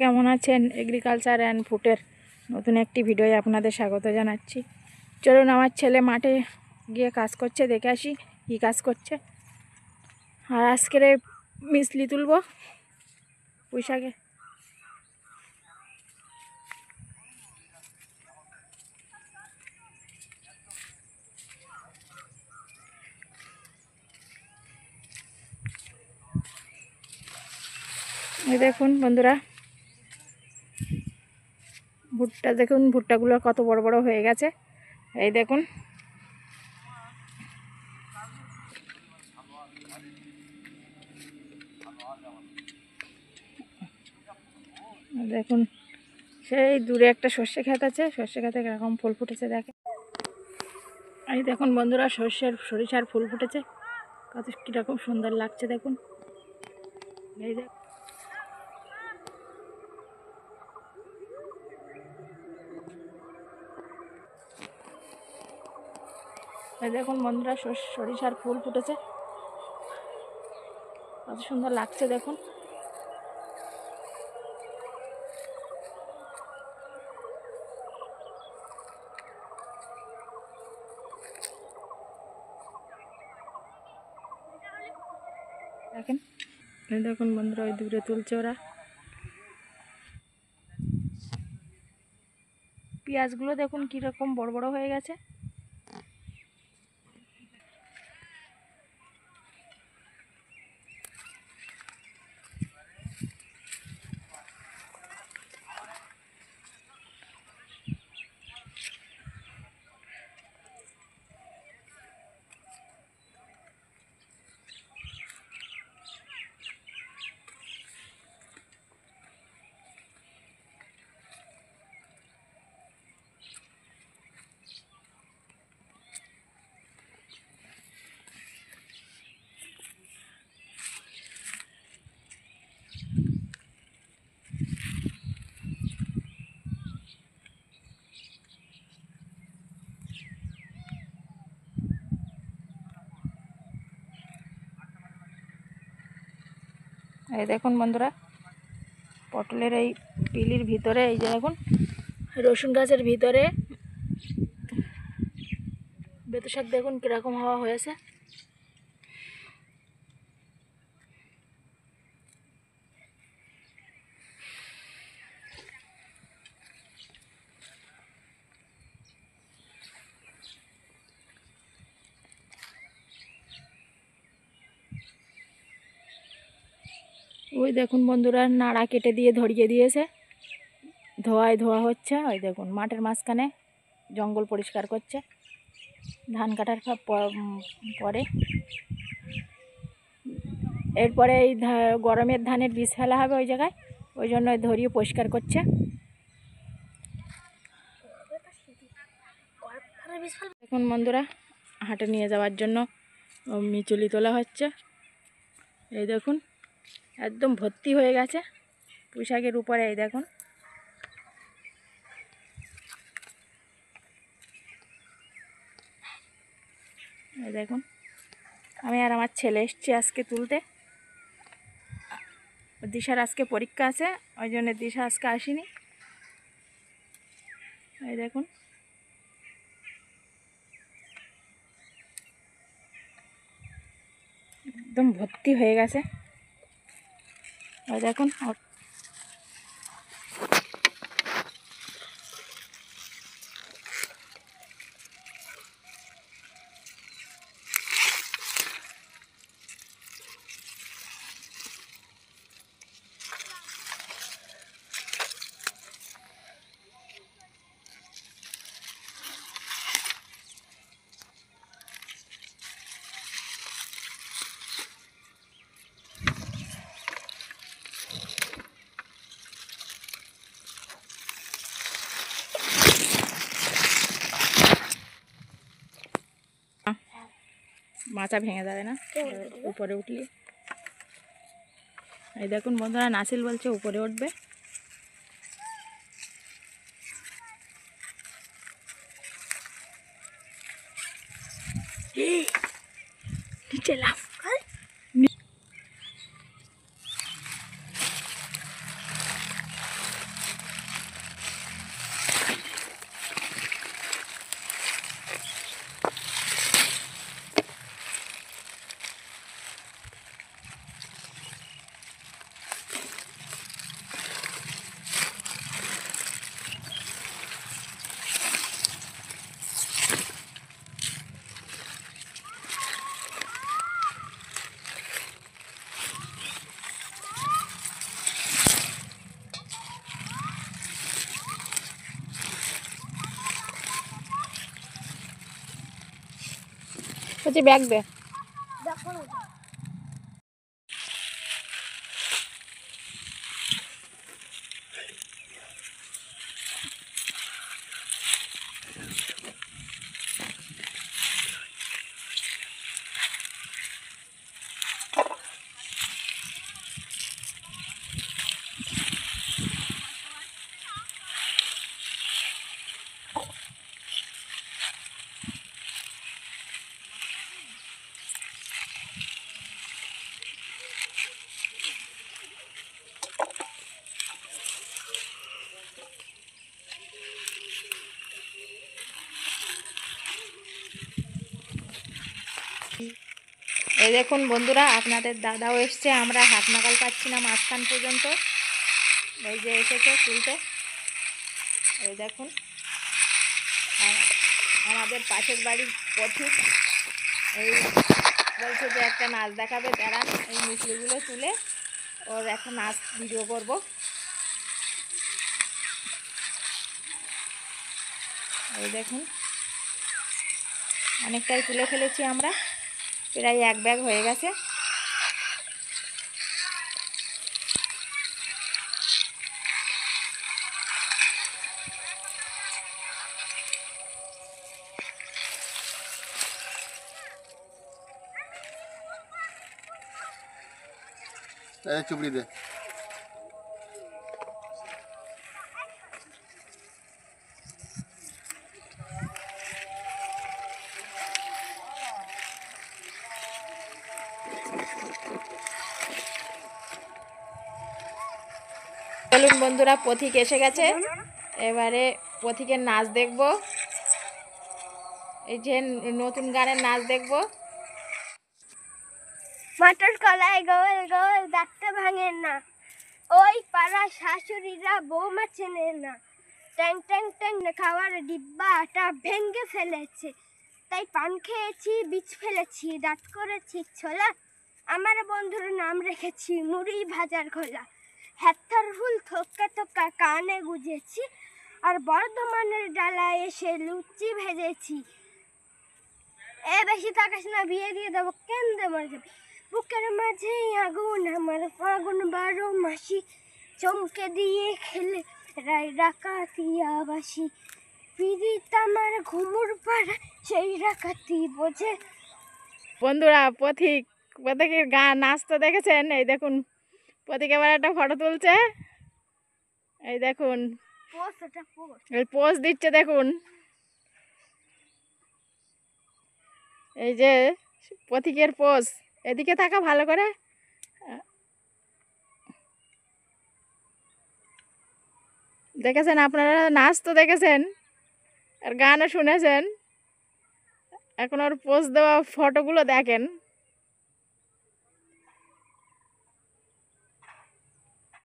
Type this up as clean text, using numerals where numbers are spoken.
কেমন আছেন? Agriculture and ফুডের নতুন একটি ভিডিওয়ে আপনাদের স্বাগত জানাচ্ছি। চলুন আমার ছেলে মাঠে গিয়ে কাজ করছে, দেখে আসি কী কাজ করছে। আর আজকের মিসলি তুলব পুঁইশাকে। এই দেখুন বন্ধুরা, ভুট্টা দেখুন, ভুট্টাগুলো কত বড় বড় হয়ে গেছে। এই দেখুন, দেখুন সেই দূরে একটা সর্ষে ক্ষেত আছে, সর্ষে ক্ষেতে এরকম ফুল ফুটেছে দেখে। এই দেখুন বন্ধুরা, সরিষার ফুল ফুটেছে, কত কীরকম সুন্দর লাগছে দেখুন। এই দেখ, এই দেখুন বন্ধুরা, সরিষার ফুল ফুটেছে, কত সুন্দর লাগছে দেখুন। দেখেন, এই দেখুন বন্ধুরা, ওই দূরে তুলছে ওরা। পেঁয়াজগুলো দেখুন কীরকম বড় বড় হয়ে গেছে। এই দেখুন বন্ধুরা, পটলের এই পিলির ভিতরে, এই যে দেখুন রসুন গাছের ভিতরে বেতো শাক দেখুন কীরকম হওয়া হয়েছে। ওই দেখুন বন্ধুরা, নাড়া কেটে দিয়ে ধরিয়ে দিয়েছে, ধোয়া হচ্ছে। ওই দেখুন মাঠের মাঝখানে জঙ্গল পরিষ্কার করছে ধান কাটার পরে। এরপরে এই গরমের ধানের বীজ ফেলা হবে ওই জায়গায়, ওই জন্য ধরিয়ে পরিষ্কার করছে। দেখুন বন্ধুরা, হাটে নিয়ে যাওয়ার জন্য মিচুলি তোলা হচ্ছে। এই দেখুন একদম ভর্তি হয়ে গেছে পুঁইশাকের উপরে। এই দেখুন, এই দেখুন, আমি আর আমার ছেলে এসছি আজকে তুলতে। দিশার আজকে পরীক্ষা আছে, ওই জন্য দিশা আজকে আসেনি। এই দেখুন, একদম ভর্তি হয়ে গেছে। ওই দেখুন, মাচা ভেঙে যাবে না উপরে উঠলে। এই দেখুন বন্ধুরা, নাসিল বলছে উপরে উঠবে। নিচে লাভ, বলছি ব্যাগ দে। এই দেখুন বন্ধুরা, আপনাদের দাদাও এসছে, আমরা হাত নাগাল পাচ্ছি না মাঝখান পর্যন্ত। এই যে এসেছে তুলতে, এই দেখুন। আর আমাদের পাশের বাড়ির পথিক এই বলছে যে একটা নাচ দেখাবে, দাঁড়ান এই মিছলিগুলো তুলে ওর একটা নাচ ভিডিও করব। এই দেখুন অনেকটাই তুলে ফেলেছি আমরা, প্রায় এক ব্যাগ হয়ে গেছে। চুপড়ি দে। চলুন বন্ধুরা, পথিক এসে গেছে, এবারে পথিকের নাচ দেখব। এই যে নতুন গানের নাচ দেখব। মটর কলাই গোল গোল দেখতে ভাঙে না, ওই পাড়া শাশুড়িরা বৌমা চেনে না। ট্যাং ট্যাং ট্যাং খাওয়ার ডিব্বাটা ভেঙে ফেলেছে, তাই পান খেয়েছি বীজ ফেলেছি, দাঁত করেছি ছোলা, আমার বন্ধুর নাম রেখেছি মুড়ি ভাজার খোলা। হ্যাথার ফুল থোকা থোকা কানে গুজেছি, আর বর্ধমানের ডালায় এসে লুচি ভেজেছি। এ বেশি থাকাস না, বিয়ে দিয়ে দেবো, কেন্দ্রে মরে যাবে। বুকের মাঝে আগুন আমার ফাগুন 12 মাসি, চমকে দিয়ে খেলে রায় ডাকাতিয়া বাসি। পিরিত আমার ঘুমুর পাড়া সেই ডাকাতি বোঝে। বন্ধুরা পথিকের গান নাচ তো দেখেছেন। এই দেখুন পথিক এবার একটা ফটো তুলছে, এই দেখুন এই পোজ দিচ্ছে দেখুন। এই যে পথিকের পোজ, এদিকে থাকা ভালো করে। দেখেছেন আপনারা, নাচ তো দেখেছেন আর গানও শুনেছেন, এখন ওর পোজ দেওয়া ফটোগুলো দেখেন।